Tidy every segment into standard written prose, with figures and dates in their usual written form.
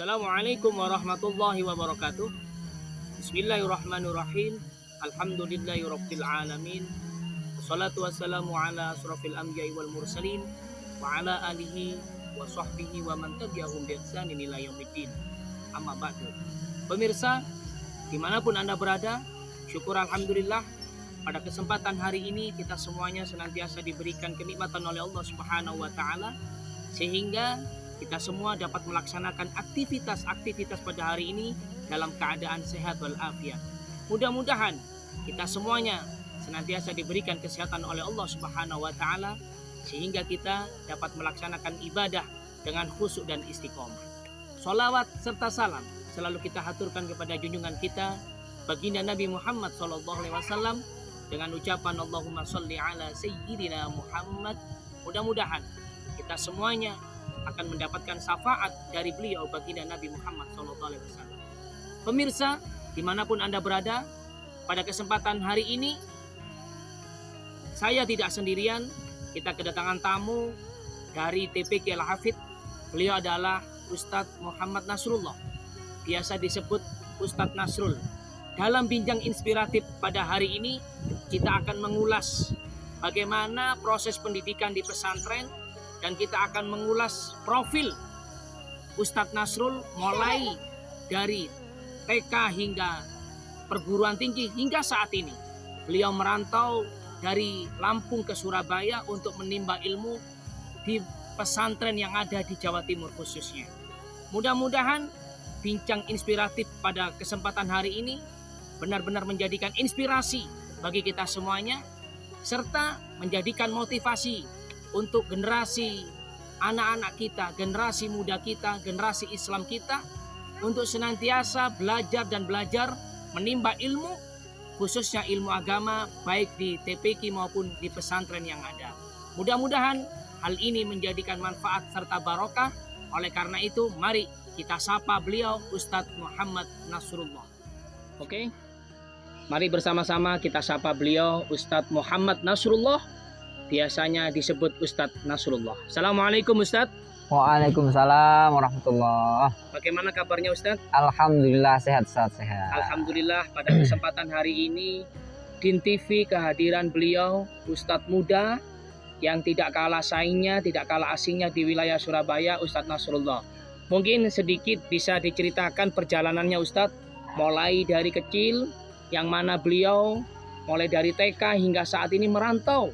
Assalamualaikum warahmatullahi wabarakatuh. Bismillahirrahmanirrahim. Alhamdulillahirabbil alamin. Wassalatu wassalamu ala asrofil anbiya'i wal mursalin wa ala alihi wa sahbihi wa man tabi'ahum bi ihsanin ila yaumiddin. Amma ba'du. Pemirsa, dimanapun Anda berada, syukur alhamdulillah pada kesempatan hari ini kita semuanya senantiasa diberikan kenikmatan oleh Allah Subhanahu wa taala sehingga kita semua dapat melaksanakan aktivitas-aktivitas pada hari ini dalam keadaan sehat walafiat. Mudah-mudahan kita semuanya senantiasa diberikan kesehatan oleh Allah Subhanahu wa taala sehingga kita dapat melaksanakan ibadah dengan khusyuk dan istiqomah. Sholawat serta salam selalu kita haturkan kepada junjungan kita baginda Nabi Muhammad SAW dengan ucapan Allahumma sholli ala sayyidina Muhammad. Mudah-mudahan kita semuanya akan mendapatkan syafaat dari beliau baginda Nabi Muhammad SAW. Pemirsa, dimanapun Anda berada, pada kesempatan hari ini saya tidak sendirian. Kita kedatangan tamu dari TPQ Al-Hafidh. Beliau adalah Ustadz Muhammad Nasrullah, biasa disebut Ustadz Nasrul. Dalam bincang inspiratif pada hari ini kita akan mengulas bagaimana proses pendidikan di pesantren, dan kita akan mengulas profil Ustadz Nasrul mulai dari TK hingga perguruan tinggi hingga saat ini. Beliau merantau dari Lampung ke Surabaya untuk menimba ilmu di pesantren yang ada di Jawa Timur khususnya. Mudah-mudahan bincang inspiratif pada kesempatan hari ini benar-benar menjadikan inspirasi bagi kita semuanya serta menjadikan motivasi untuk generasi anak-anak kita, generasi muda kita, generasi Islam kita untuk senantiasa belajar dan belajar menimba ilmu, khususnya ilmu agama baik di TPQ maupun di pesantren yang ada. Mudah-mudahan hal ini menjadikan manfaat serta barokah. Oleh karena itu, mari kita sapa beliau Ustadz Muhammad Nasrullah. Oke, mari bersama-sama kita sapa beliau Ustadz Muhammad Nasrullah, biasanya disebut Ustadz Nasrullah. Assalamualaikum Ustadz. Waalaikumsalam warahmatullah. Bagaimana kabarnya Ustadz? Alhamdulillah sehat. Alhamdulillah pada kesempatan hari ini Din TV kehadiran beliau Ustadz muda yang tidak kalah saingnya, tidak kalah asingnya di wilayah Surabaya, Ustadz Nasrullah. Mungkin sedikit bisa diceritakan perjalanannya Ustadz, mulai dari kecil yang mana beliau mulai dari TK hingga saat ini merantau,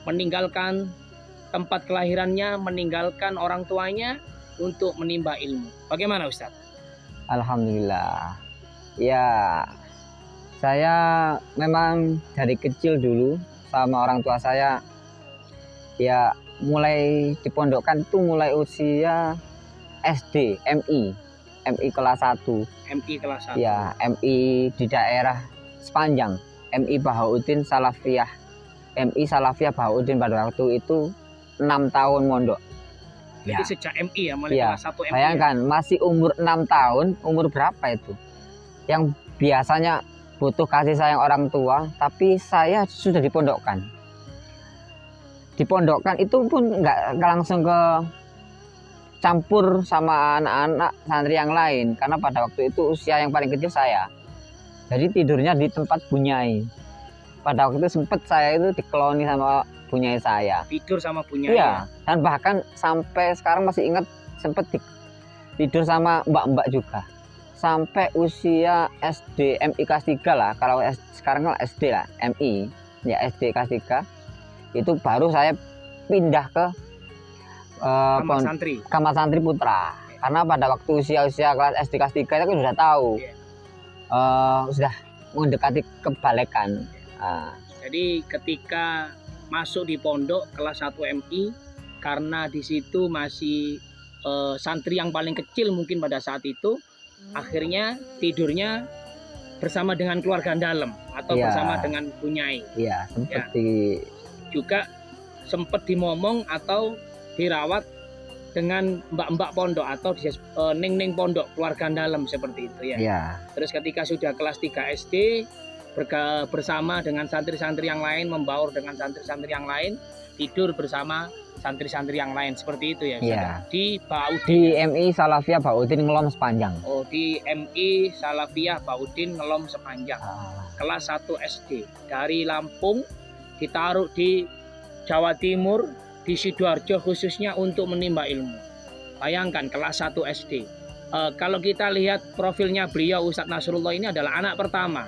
meninggalkan tempat kelahirannya, meninggalkan orang tuanya untuk menimba ilmu. Bagaimana Ustadz? Alhamdulillah. Ya, saya memang dari kecil dulu sama orang tua saya ya mulai dipondokkan itu mulai usia SD, MI kelas 1. MI kelas 1. Ya, MI di daerah Sepanjang, MI Bahauddin Salafiyah. MI Salafiyah Bahauddin pada waktu itu 6 tahun mondok. Jadi ya. sejak MI ya, mulai Ya, kelas 1 MI. bayangkan masih umur 6 tahun, umur berapa itu? Yang biasanya butuh kasih sayang orang tua, tapi saya sudah dipondokkan. Dipondokkan itu pun nggak langsung ke campur sama anak-anak santri yang lain, karena pada waktu itu usia yang paling kecil saya. Jadi tidurnya di tempat bunyai. Pada waktu itu sempat saya itu dikeloni sama bunyai saya. Tidur sama bunyai. Iya, dan bahkan sampai sekarang masih ingat sempat tidur sama mbak-mbak juga. Sampai usia SD, MI kelas 3 lah. Kalau sekarang kan SD lah, MI. Ya SD kelas 3. Itu baru saya pindah ke Kamar Santri Putra. Karena pada waktu usia kelas SD kelas 3 itu kan sudah tahu. Sudah mendekati kebalekan. Jadi ketika masuk di pondok kelas 1 MI, karena di situ masih santri yang paling kecil mungkin pada saat itu, akhirnya tidurnya bersama dengan keluarga dalam atau bersama dengan bunyai. Iya, sempat juga sempat dimomong atau dirawat dengan mbak-mbak pondok atau neng-neng pondok, keluarga dalam seperti itu ya. Iya. Terus ketika sudah kelas 3 SD bersama dengan santri-santri yang lain, membaur dengan santri-santri yang lain, tidur bersama santri-santri yang lain seperti itu ya. Iya. Di Baudin. Di MI Salafiyah Baudin Ngelom Sepanjang. Oh, di MI Salafiyah Baudin Ngelom Sepanjang. Ah, Kelas 1 SD. Dari Lampung ditaruh di Jawa Timur, di Sidoarjo khususnya untuk menimba ilmu. Bayangkan kelas 1 SD. Kalau kita lihat profilnya beliau, Ustadz Nasrullah ini adalah anak pertama.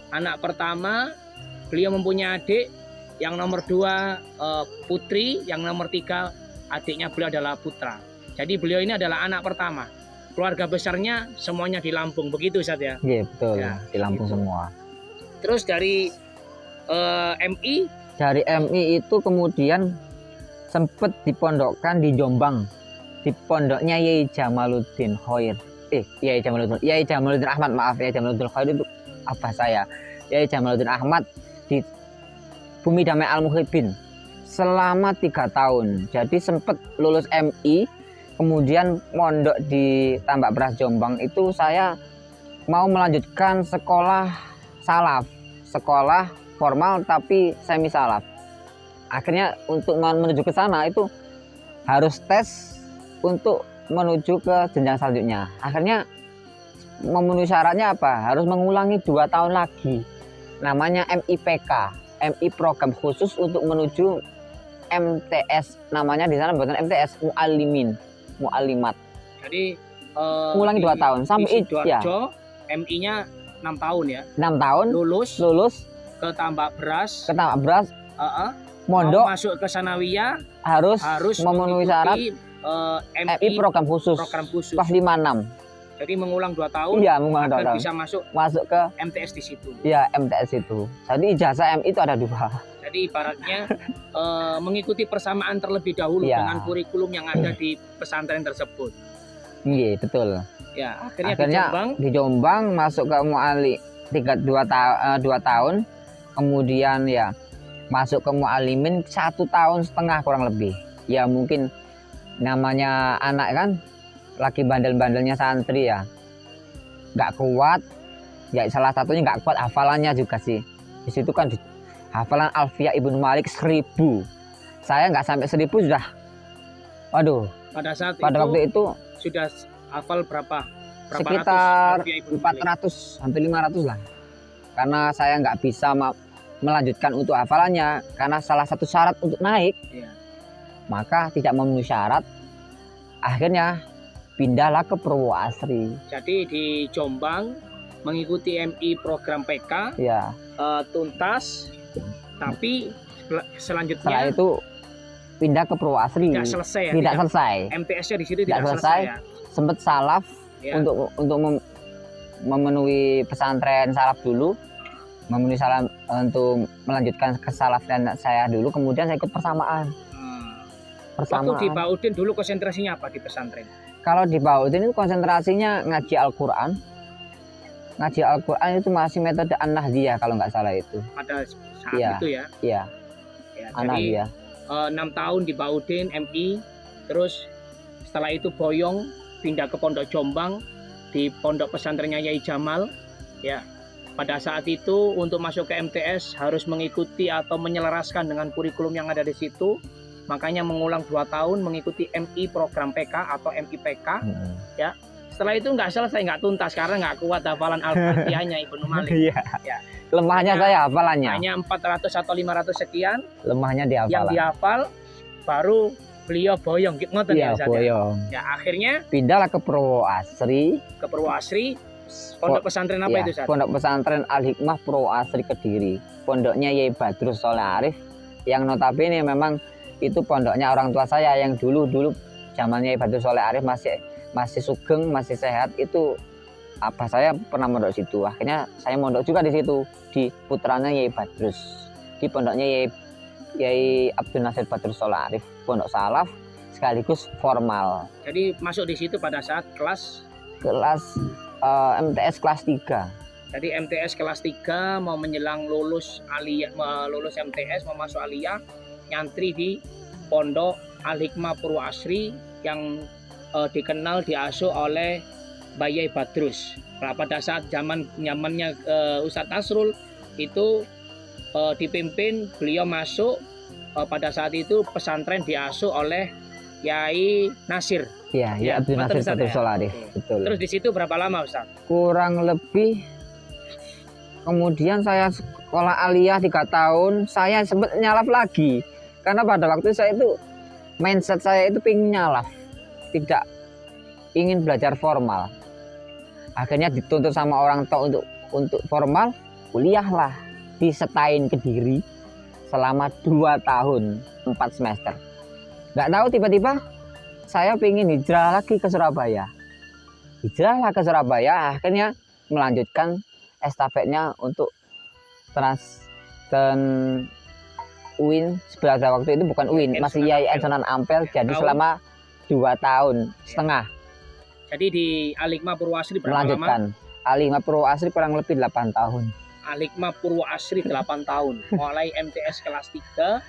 Anak pertama, beliau mempunyai adik. Yang nomor 2 putri, yang nomor 3 adiknya beliau adalah putra. Jadi beliau ini adalah anak pertama. Keluarga besarnya semuanya di Lampung, begitu Ustadz ya? iya betul, Ya, di Lampung gitu. semua. Terus dari MI, Dari MI itu kemudian sempat dipondokkan di Jombang, di pondoknya Yai Jamaluddin Khair. Yai Jamaluddin Ahmad, maaf, Yai Jamaluddin Khair itu apa saya? Yai Jamaluddin Ahmad di Bumi Damai Al-Muhibbin selama 3 tahun. Jadi sempat lulus MI, kemudian mondok di Tambak Beras Jombang itu saya mau melanjutkan sekolah salaf, sekolah formal tapi semi salaf. Akhirnya untuk menuju ke sana itu harus tes untuk menuju ke jenjang selanjutnya. Akhirnya memenuhi syaratnya apa? Harus mengulangi 2 tahun lagi. Namanya MIPK. MI program khusus untuk menuju MTS, namanya di sana bukan MTS, Mu'allimat. jadi Ngulangi 2 tahun di sampai ya, Sidoarjo, MI-nya 6 tahun ya. 6 tahun Lulus ke Tambak Beras, ke Tambak Beras, mau mondok masuk ke Sanawiyah harus mengikuti, memenuhi syarat MI program khusus pas 56. Jadi mengulang 2 tahun Iya, mengulang 2 agar tahun. bisa masuk ke MTS di situ. ya MTS itu. Jadi ijazah MI itu ada 2. Jadi ibaratnya mengikuti persamaan terlebih dahulu Iya. dengan kurikulum yang ada di pesantren tersebut. Iya, betul. Ya, akhirnya Di Jombang masuk ke Mu'ali 2 tahun. Kemudian ya masuk ke Mu'alimin 1,5 tahun kurang lebih. Ya mungkin namanya anak kan lagi bandel-bandelnya santri ya, nggak kuat ya, salah satunya nggak kuat hafalannya juga sih. Di situ kan hafalan Alfiyah Ibnu Malik 1000, saya nggak sampai 1000 sudah, waduh, pada waktu itu sudah hafal berapa sekitar ratus Ibnu Malik? 400 sampai 500 lah, karena saya nggak bisa melanjutkan untuk hafalannya karena salah satu syarat untuk naik, Iya. maka tidak memenuhi syarat. Akhirnya pindahlah ke Purwoasri. Jadi di Jombang mengikuti MI program PK Ya, tuntas, tapi selanjutnya setelah itu pindah ke Purwoasri. tidak selesai ya. Tidak selesai. MTS-nya di situ Tidak tidak selesai. selesai ya. Sempat salaf Ya. untuk memenuhi pesantren salaf dulu. Memenuhi salaf untuk melanjutkan ke salaf dan saya dulu, kemudian saya ikut persamaan. Waktu di Baudin dulu konsentrasinya apa di pesantren? Kalau di Baudin itu konsentrasinya ngaji Al-Quran. Ngaji Al-Quran itu masih metode An-Nahdiyah kalau nggak salah itu. Pada saat Iya. itu ya. Iya, Ya, jadi An-Nahdiyah. 6 tahun di Baudin MI, terus setelah itu boyong pindah ke Pondok Jombang di pondok pesantrennya Yai Jamal. Ya, pada saat itu untuk masuk ke MTS harus mengikuti atau menyelaraskan dengan kurikulum yang ada di situ. Makanya mengulang 2 tahun mengikuti MI program PK atau MIPK. Ya, setelah itu nggak selesai, nggak tuntas karena nggak kuat hafalan Al-Fatihahnya Ibnu Malik. Iya. Ya. Lemahnya saya hafalannya. Hanya 400 atau 500 sekian Lemahnya di yang hafalan. dihafal, baru beliau boyong ngoten Iya, ya Ustaz ya? boyong. Ya, akhirnya Pindahlah ke Purwoasri. ke Purwoasri. Pondok pesantren apa Ya, itu Ustaz? Pondok pesantren Al-Hikmah Purwoasri Kediri. Pondoknya Yai Badrus Soleh Arif, yang notabene memang itu pondoknya orang tua saya yang dulu zamannya Yai Badrus Soleh Arif masih sugeng, masih sehat. Itu apa, saya pernah mondok situ. Akhirnya saya mondok juga di situ, di putranya Yai Badrus, di pondoknya Yai Abdul Nasir Badrus Soleh Arif, pondok salaf sekaligus formal. Jadi masuk di situ pada saat kelas MTS kelas 3. Jadi MTS kelas 3 mau menjelang lulus aliyah, lulus MTS mau masuk aliyah, nyantri di Pondok Al-Hikmah Purwoasri yang dikenal diasuh oleh Yai Badrus. Nah, pada saat zamannya Ustadz Nasrul itu dipimpin, beliau masuk pada saat itu pesantren diasuh oleh Yai Nasir. Iya, Ya, ya Abdul betul, Nasir Ustaz, Fatul ya? Solarif, Oke. betul. Terus di situ berapa lama Ustaz? Kurang lebih, kemudian saya sekolah aliyah 3 tahun, saya sempat nyalaf lagi. Karena pada waktu saya itu, mindset saya itu pengen nyalaf, tidak ingin belajar formal. Akhirnya dituntut sama orang tua untuk formal, kuliahlah di Setain Kediri selama 2 tahun 4 semester. Nggak tahu tiba-tiba saya pengen hijrah lagi ke Surabaya. Hijrahlah ke Surabaya, akhirnya melanjutkan estafetnya untuk dan UIN. Pada waktu itu bukan UIN, masih YIN Sunan Ampel, jadi selama 2 tahun setengah. Jadi di Al-Hikmah Purwasri berapa lama? Melanjutkan Al-Hikmah Purwasri kurang lebih 8 tahun. Al-Hikmah Purwasri 8 tahun, mulai MTS kelas 3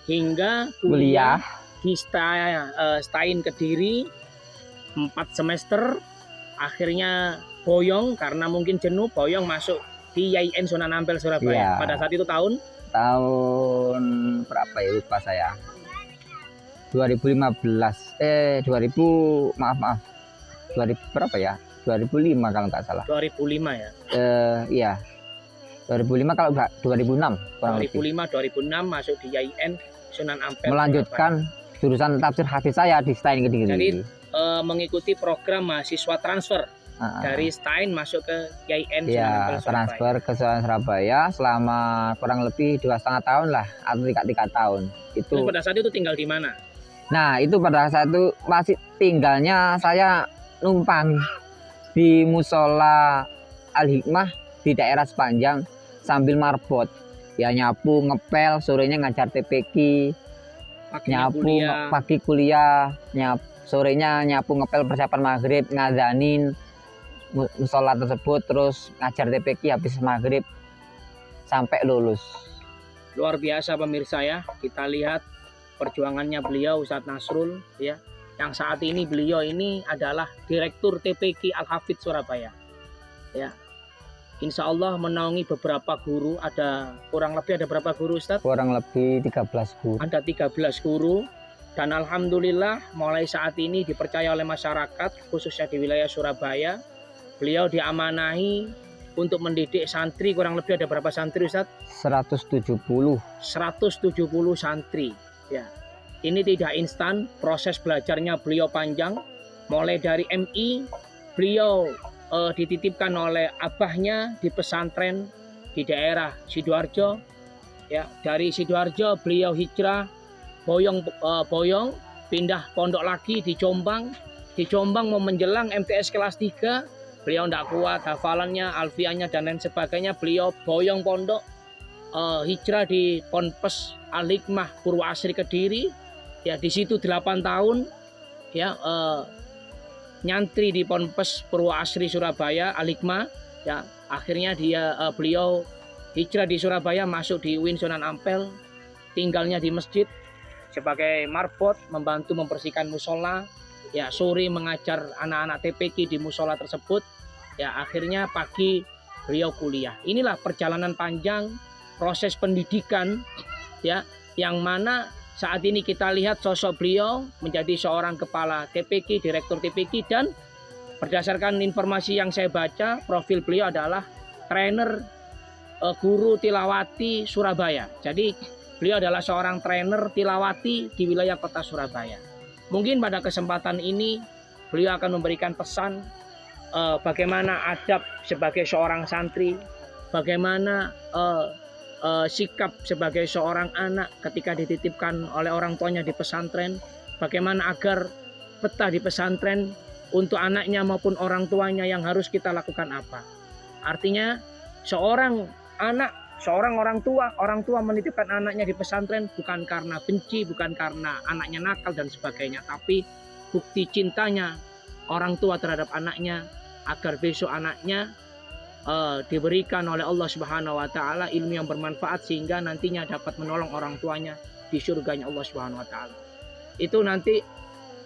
hingga Kuliah di Setain Kediri 4 semester. Akhirnya boyong karena mungkin jenuh, boyong masuk di YIN Sunan Ampel Surabaya. Iya. Pada saat itu tahun berapa ya, lupa saya. 2000 berapa ya? 2005 kalau nggak salah. 2005 ya. Iya. 2005 kalau nggak 2006 kurang lebih. 2005 2006 masuk di YIN Sunan Ampel. Melanjutkan jurusan tafsir hadis saya di Setain Kediri. Jadi mengikuti program mahasiswa transfer dari Setain masuk ke YIN Sunan Ampel Surabaya. Transfer ke Surabaya selama kurang lebih 2,5 tahun lah, atau 3 tahun. Itu. Terus pada saat itu tinggal di mana? Nah, itu pada saat itu masih tinggalnya saya numpang di musola Al-Hikmah di daerah Sepanjang sambil marbot. Ya nyapu, ngepel, sorenya ngajar TPQ, nyapu, pagi kuliah, sorenya nyapu, ngepel, persiapan maghrib, ngazanin musola tersebut, terus ngajar TPQ habis maghrib sampai lulus. Luar biasa pemirsa ya, kita lihat perjuangannya beliau Ustadz Nasrul ya, yang saat ini beliau ini adalah Direktur TPQ Al-Hafidz Surabaya ya. Insya Allah menaungi beberapa guru, ada kurang lebih ada berapa guru Ustadz? Kurang lebih 13 guru. Ada 13 guru, dan alhamdulillah mulai saat ini dipercaya oleh masyarakat khususnya di wilayah Surabaya. Beliau diamanahi untuk mendidik santri, kurang lebih ada berapa santri Ustadz? 170 santri ya. Ini tidak instan, proses belajarnya beliau panjang. Mulai dari MI, beliau dititipkan oleh abahnya di pesantren di daerah Sidoarjo ya. Dari Sidoarjo beliau hijrah boyong pindah pondok lagi di Jombang. Di Jombang mau menjelang MTS kelas 3, beliau tidak kuat hafalannya, alfianya dan lain sebagainya, beliau boyong pondok, hijrah di Ponpes Al-Hikmah Purwasri Kediri ya. Di situ 8 tahun ya, nyantri di Ponpes Purwasri Surabaya Al-Hikmah ya. Akhirnya beliau hijrah di Surabaya, masuk di UIN Sunan Ampel, tinggalnya di masjid sebagai marbot, membantu membersihkan musola ya, sore mengajar anak-anak TPQ di musola tersebut ya. Akhirnya pagi beliau kuliah. Inilah perjalanan panjang proses pendidikan ya, yang mana saat ini kita lihat sosok beliau menjadi seorang kepala TPQ, direktur TPQ, dan berdasarkan informasi yang saya baca, profil beliau adalah trainer guru tilawati Surabaya. Jadi beliau adalah seorang trainer tilawati di wilayah kota Surabaya. Mungkin pada kesempatan ini beliau akan memberikan pesan bagaimana adab sebagai seorang santri, bagaimana sikap sebagai seorang anak ketika dititipkan oleh orang tuanya di pesantren, bagaimana agar betah di pesantren untuk anaknya maupun orang tuanya, yang harus kita lakukan apa. Artinya seorang orang tua menitipkan anaknya di pesantren bukan karena benci, bukan karena anaknya nakal dan sebagainya, tapi bukti cintanya orang tua terhadap anaknya agar besok anaknya diberikan oleh Allah Subhanahu wa taala ilmu yang bermanfaat sehingga nantinya dapat menolong orang tuanya di surganya Allah Subhanahu wa taala. Itu nanti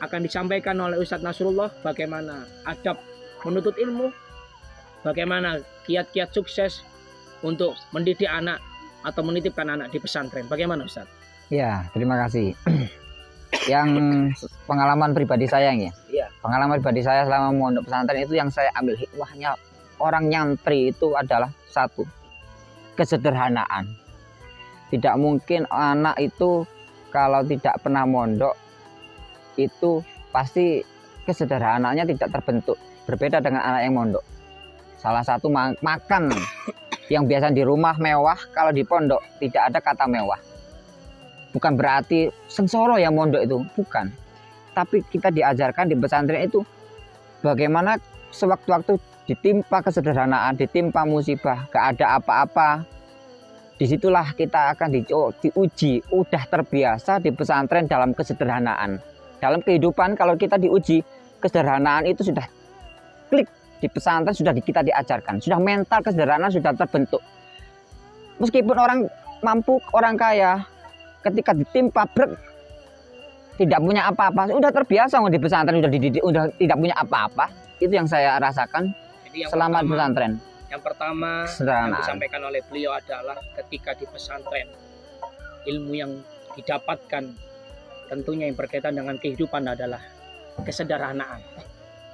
akan disampaikan oleh Ustadz Nasrullah bagaimana adab menuntut ilmu, bagaimana kiat-kiat sukses untuk mendidik anak atau menitipkan anak di pesantren. Bagaimana Ustadz? Ya, terima kasih. Yang pengalaman pribadi saya ya. Iya. Pengalaman pribadi saya selama mondok pesantren itu yang saya ambil hikmahnya orang nyantri itu adalah satu, kesederhanaan. Tidak mungkin anak itu kalau tidak pernah mondok itu pasti kesederhanaannya tidak terbentuk. Berbeda dengan anak yang mondok. Salah satu makan yang biasa di rumah mewah, kalau di pondok tidak ada kata mewah. Bukan berarti sengsara yang mondok itu, bukan. Tapi kita diajarkan di pesantren itu bagaimana sewaktu-waktu ditimpa kesederhanaan, ditimpa musibah, gak ada apa-apa. Disitulah kita akan diuji, udah terbiasa di pesantren dalam kesederhanaan. Dalam kehidupan kalau kita diuji, kesederhanaan itu sudah klik. Di pesantren sudah kita diajarkan, sudah mental kesederhanaan sudah terbentuk. Meskipun orang mampu, orang kaya, ketika ditimpa brek, tidak punya apa-apa, sudah terbiasa di pesantren, sudah dididik, sudah tidak punya apa-apa. Itu yang saya rasakan. Jadi yang selama di pesantren. Yang pertama yang disampaikan oleh beliau adalah ketika di pesantren, ilmu yang didapatkan tentunya yang berkaitan dengan kehidupan adalah kesederhanaan.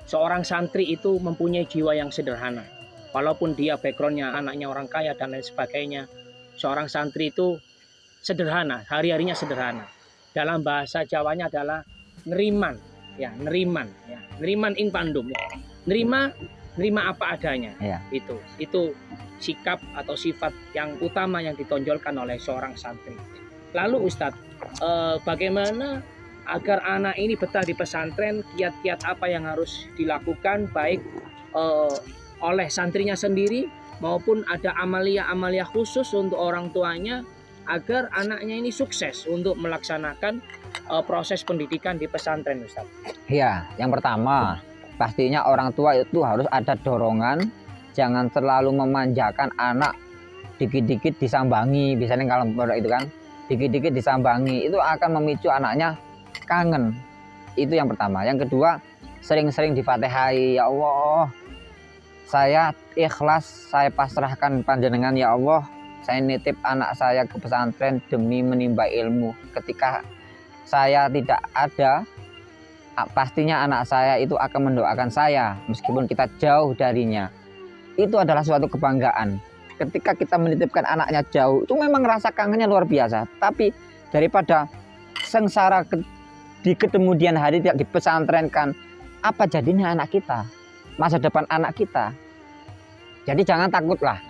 Seorang santri itu mempunyai jiwa yang sederhana. Walaupun dia backgroundnya anaknya orang kaya dan lain sebagainya, seorang santri itu sederhana, hari-harinya sederhana. Dalam bahasa Jawanya adalah neriman, ya neriman, ya neriman ing pandum, ya. Nerima apa adanya. Ya. Itu sikap atau sifat yang utama yang ditonjolkan oleh seorang santri. Lalu Ustadz, bagaimana agar anak ini betah di pesantren, kiat-kiat apa yang harus dilakukan baik oleh santrinya sendiri maupun ada amalia-amalia khusus untuk orang tuanya agar anaknya ini sukses untuk melaksanakan proses pendidikan di pesantren, Ustaz? Ya, yang pertama pastinya orang tua itu harus ada dorongan, jangan terlalu memanjakan anak, dikit-dikit disambangi, biasanya kalau itu kan dikit-dikit disambangi itu akan memicu anaknya kangen. Itu yang pertama. Yang kedua, sering-sering difatihai, ya Allah, saya ikhlas, saya pasrahkan panjenengan ya Allah, saya nitip anak saya ke pesantren demi menimba ilmu. Ketika saya tidak ada, pastinya anak saya itu akan mendoakan saya meskipun kita jauh darinya. Itu adalah suatu kebanggaan. Ketika kita menitipkan anaknya jauh, itu memang rasa kangennya luar biasa. Tapi daripada sengsara di kemudian hari tidak dipesantrenkan, apa jadinya anak kita, masa depan anak kita. Jadi jangan takutlah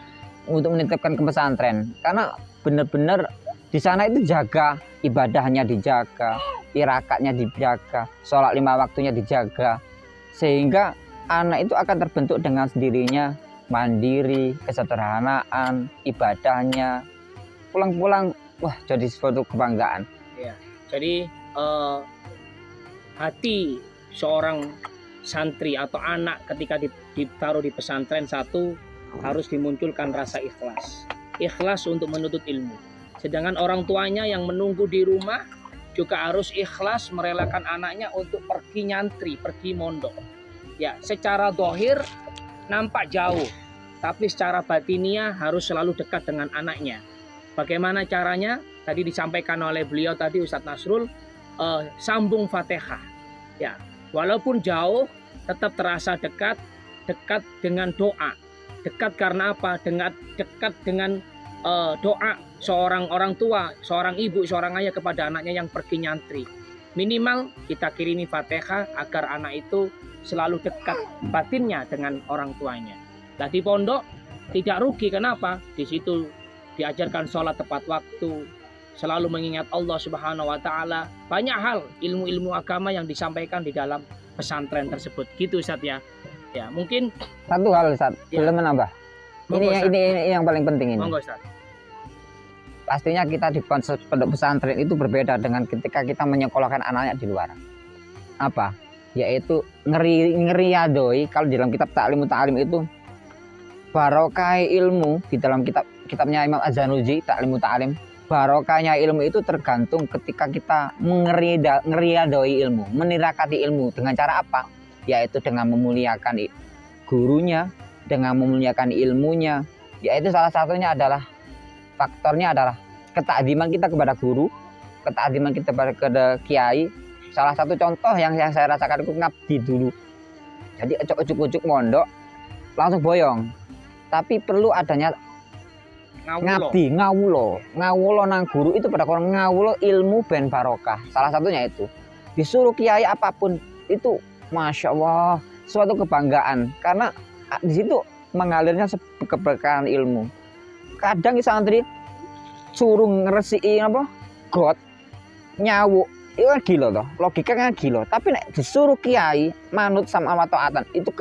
untuk menitipkan ke pesantren, karena benar-benar di sana itu jaga, ibadahnya dijaga, tirakatnya dijaga, sholat 5 waktunya dijaga, sehingga anak itu akan terbentuk dengan sendirinya, mandiri, kesederhanaan, ibadahnya, pulang-pulang wah jadi suatu kebanggaan. Ya, jadi hati seorang santri atau anak ketika ditaruh di pesantren, satu harus dimunculkan rasa ikhlas. Ikhlas untuk menuntut ilmu. Sedangkan orang tuanya yang menunggu di rumah juga harus ikhlas merelakan anaknya untuk pergi nyantri, pergi mondok. Ya, secara zahir nampak jauh, tapi secara batiniah harus selalu dekat dengan anaknya. Bagaimana caranya? Tadi disampaikan oleh beliau tadi Ustadz Nasrul, sambung Fatihah. Ya, walaupun jauh tetap terasa dekat dengan doa. Dekat karena apa? Dekat dengan doa seorang orang tua, seorang ibu, seorang ayah kepada anaknya yang pergi nyantri. Minimal kita kirimi Fatihah agar anak itu selalu dekat batinnya dengan orang tuanya. Nah, di pondok tidak rugi, kenapa? Di situ diajarkan sholat tepat waktu, selalu mengingat Allah Subhanahu wa Ta'ala. Banyak hal ilmu-ilmu agama yang disampaikan di dalam pesantren tersebut. Gitu Ustaz ya. Ya, mungkin satu hal Ustaz, boleh menambah. Ini yang paling penting ini. Monggo Ustaz. Pastinya kita di pondok pesantren itu berbeda dengan ketika kita menyekolahkan anaknya di luar. Apa? Yaitu ngeriadoi, kalau di dalam kitab Ta'limut Ta'lim itu barokah ilmu, di dalam kitabnya Imam Az-Zanuji Ta'limut Ta'lim, barokahnya ilmu itu tergantung ketika kita ngeriadoi ilmu, menirakati ilmu. Dengan cara apa? Yaitu dengan memuliakan gurunya, dengan memuliakan ilmunya. Yaitu salah satunya adalah faktornya adalah ketakdiman kita kepada guru, ketaatiman kita pada kiai. Salah satu contoh yang saya rasakan itu ngabdi dulu. Jadi ujuk-ujuk mondok langsung boyong. Tapi perlu adanya ngabdi, ngawulo nang guru itu pada orang ngawulo ilmu ben barokah. Salah satunya itu. Disuruh kiai apapun itu, masya Allah, suatu kebanggaan karena di situ mengalirnya keberkahan ilmu. Kadang santri suruh ngeresiin apa got nyawuk itu kan gila toh, logika kan gila. Tapi nek disuruh kiai manut sama taatan itu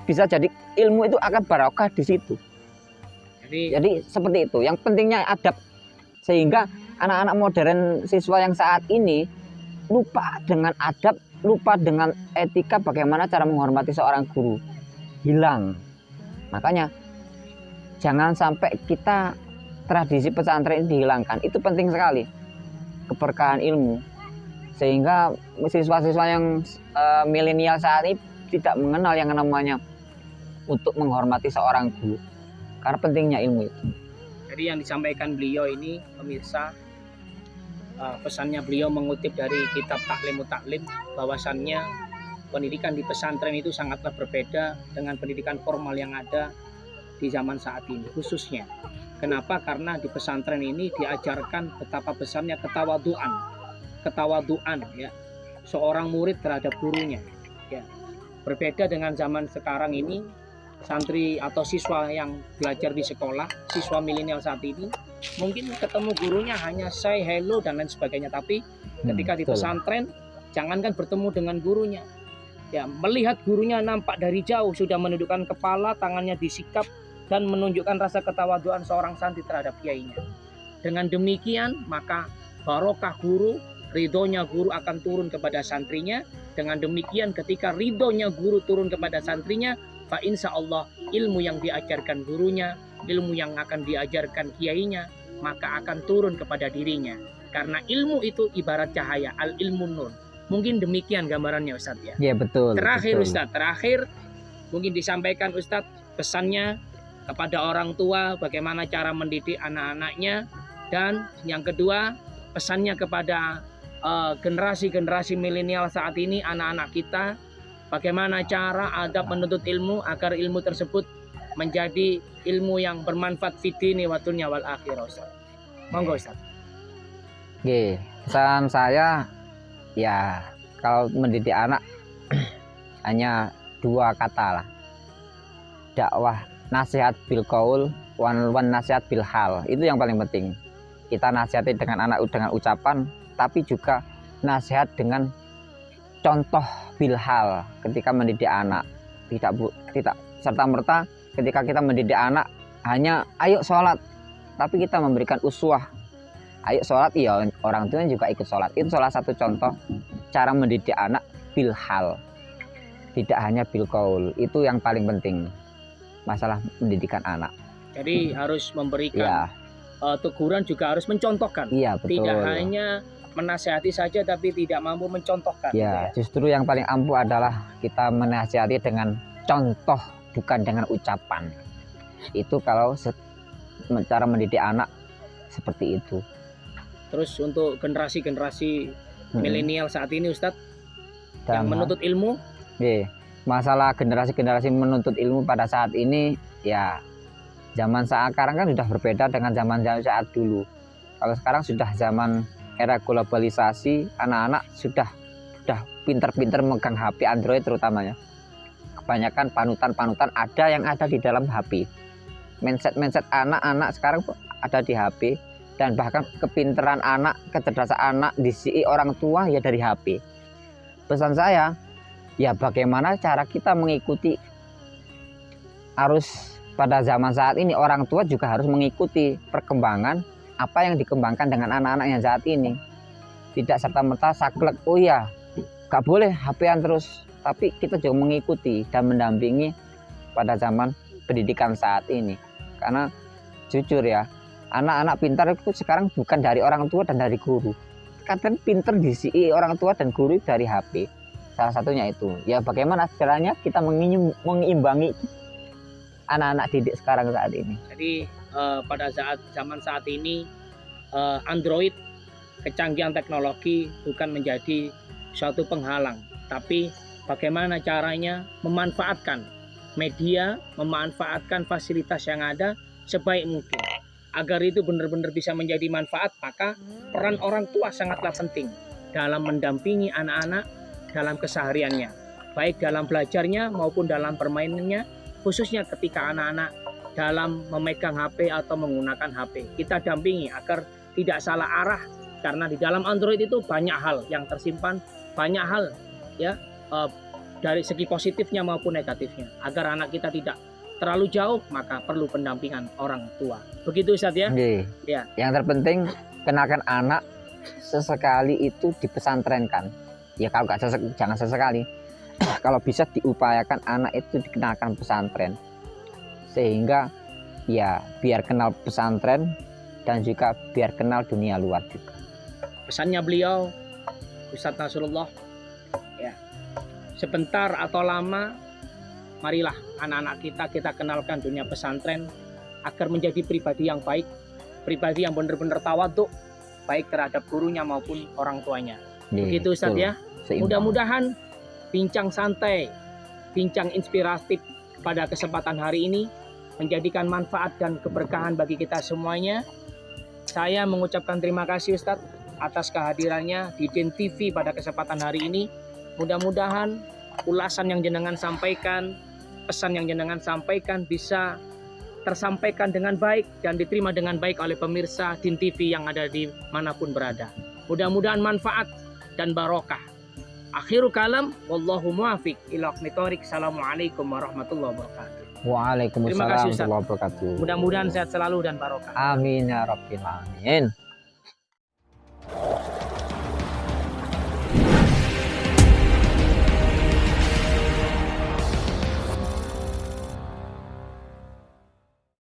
bisa jadi ilmu itu akan barokah di situ. Jadi seperti itu. Yang pentingnya adab, sehingga anak-anak modern siswa yang saat ini lupa dengan adab, lupa dengan etika, bagaimana cara menghormati seorang guru, hilang. Makanya jangan sampai kita tradisi pesantren ini dihilangkan. Itu penting sekali, keberkahan ilmu, sehingga siswa-siswa yang milenial saat ini tidak mengenal yang namanya untuk menghormati seorang guru, karena pentingnya ilmu itu. Jadi yang disampaikan beliau ini pemirsa, pesannya beliau mengutip dari kitab Taklimut Taklim, bahwasannya pendidikan di pesantren itu sangatlah berbeda dengan pendidikan formal yang ada di zaman saat ini khususnya. Kenapa? Karena di pesantren ini diajarkan betapa besarnya ketawaduan ya seorang murid terhadap gurunya ya. Berbeda dengan zaman sekarang ini, santri atau siswa yang belajar di sekolah, siswa milenial saat ini mungkin ketemu gurunya hanya say hello dan lain sebagainya, tapi ketika di pesantren jangankan bertemu dengan gurunya ya, melihat gurunya nampak dari jauh sudah menundukkan kepala, tangannya disikap dan menunjukkan rasa ketawaduan seorang santri terhadap kiainya. Dengan demikian maka barokah guru, ridhonya guru akan turun kepada santrinya. Dengan demikian ketika ridhonya guru turun kepada santrinya, fa insya Allah ilmu yang diajarkan gurunya, ilmu yang akan diajarkan kiainya, maka akan turun kepada dirinya. Karena ilmu itu ibarat cahaya, al ilmu nur. Mungkin demikian gambarannya Ustadz ya. Iya betul. Terakhir betul. Ustadz, terakhir mungkin disampaikan Ustadz pesannya kepada orang tua bagaimana cara mendidik anak-anaknya, dan yang kedua pesannya kepada generasi-generasi milenial saat ini, anak-anak kita, bagaimana cara adab menuntut ilmu agar ilmu tersebut menjadi ilmu yang bermanfaat fid dini wa dunya wal akhirah. Monggo Ustaz. Oke, pesan saya ya kalau mendidik anak hanya dua kata lah. Dakwah, nasihat bil qaul, wan nasihat bil hal. Itu yang paling penting. Kita nasihati dengan anak dengan ucapan, tapi juga nasihat dengan contoh bilhal ketika mendidik anak. Tidak serta-merta ketika kita mendidik anak hanya ayo sholat, tapi kita memberikan uswah. Ayo sholat, iya orang tua juga ikut sholat. Itu salah satu contoh cara mendidik anak bilhal, tidak hanya bilqaul. Itu yang paling penting masalah pendidikan anak. Jadi harus memberikan teguran, juga harus mencontohkan. Iya betul. Tidak hanya menasihati saja tapi tidak mampu mencontohkan. Ya, justru yang paling ampuh adalah kita menasihati dengan contoh, bukan dengan ucapan. Itu kalau cara mendidik anak seperti itu. Terus untuk generasi-generasi milenial saat ini Ustadz yang menuntut ilmu, masalah generasi-generasi menuntut ilmu pada saat ini ya, zaman sekarang kan sudah berbeda dengan zaman saat dulu. Kalau sekarang sudah zaman era globalisasi, anak-anak sudah pinter-pinter megang HP Android terutamanya. Kebanyakan panutan-panutan yang ada di dalam HP. Mindset anak-anak sekarang ada di HP, dan bahkan kepinteran anak, kecerdasan anak disi orang tua ya dari HP. Pesan saya ya, bagaimana cara kita mengikuti arus pada zaman saat ini. Orang tua juga harus mengikuti perkembangan apa yang dikembangkan dengan anak-anak yang saat ini. Tidak serta-merta saklek, oh ya gak boleh HP-an terus, tapi kita juga mengikuti dan mendampingi pada zaman pendidikan saat ini. Karena jujur ya, anak-anak pintar itu sekarang bukan dari orang tua dan dari guru. Kadang pintar disi orang tua dan guru dari HP. Salah satunya itu ya, bagaimana caranya kita mengimbangi anak-anak didik sekarang saat ini. Jadi pada zaman saat ini Android kecanggihan teknologi bukan menjadi suatu penghalang, tapi bagaimana caranya memanfaatkan media, memanfaatkan fasilitas yang ada sebaik mungkin. Agar itu benar-benar bisa menjadi manfaat, maka peran orang tua sangatlah penting dalam mendampingi anak-anak dalam kesehariannya, baik dalam belajarnya maupun dalam permainannya, khususnya ketika anak-anak dalam memegang HP atau menggunakan HP. Kita dampingi agar tidak salah arah, karena di dalam Android itu banyak hal yang tersimpan, banyak hal ya dari segi positifnya maupun negatifnya. Agar anak kita tidak terlalu jauh, maka perlu pendampingan orang tua. Begitu Ustaz ya? Ya. Yang terpenting kenalkan anak sesekali itu dipesantrenkan. Ya kalau nggak jangan sesekali. Kalau bisa diupayakan anak itu dikenalkan pesantren, sehingga ya biar kenal pesantren dan juga biar kenal dunia luar juga. Pesannya beliau Ustadz Nasrullah, ya, sebentar atau lama marilah anak-anak kita kenalkan dunia pesantren agar menjadi pribadi yang baik, pribadi yang benar-benar tawaduk, baik terhadap gurunya maupun orang tuanya. Begitu Ustadz ya. Mudah-mudahan bincang santai, bincang inspiratif pada kesempatan hari ini menjadikan manfaat dan keberkahan bagi kita semuanya. Saya mengucapkan terima kasih Ustadz atas kehadirannya di DIN TV pada kesempatan hari ini. Mudah-mudahan ulasan yang jenengan sampaikan, pesan yang jenengan sampaikan bisa tersampaikan dengan baik dan diterima dengan baik oleh pemirsa DIN TV yang ada di manapun berada. Mudah-mudahan manfaat dan barokah. Akhiru kalam, wallahu muwafiq ila aqwamit thoriq. Assalamualaikum warahmatullahi wabarakatuh. Waalaikumsalam warahmatullahi wabarakatuh. Mudah-mudahan sehat selalu dan barokah. Amin ya rabbal alamin.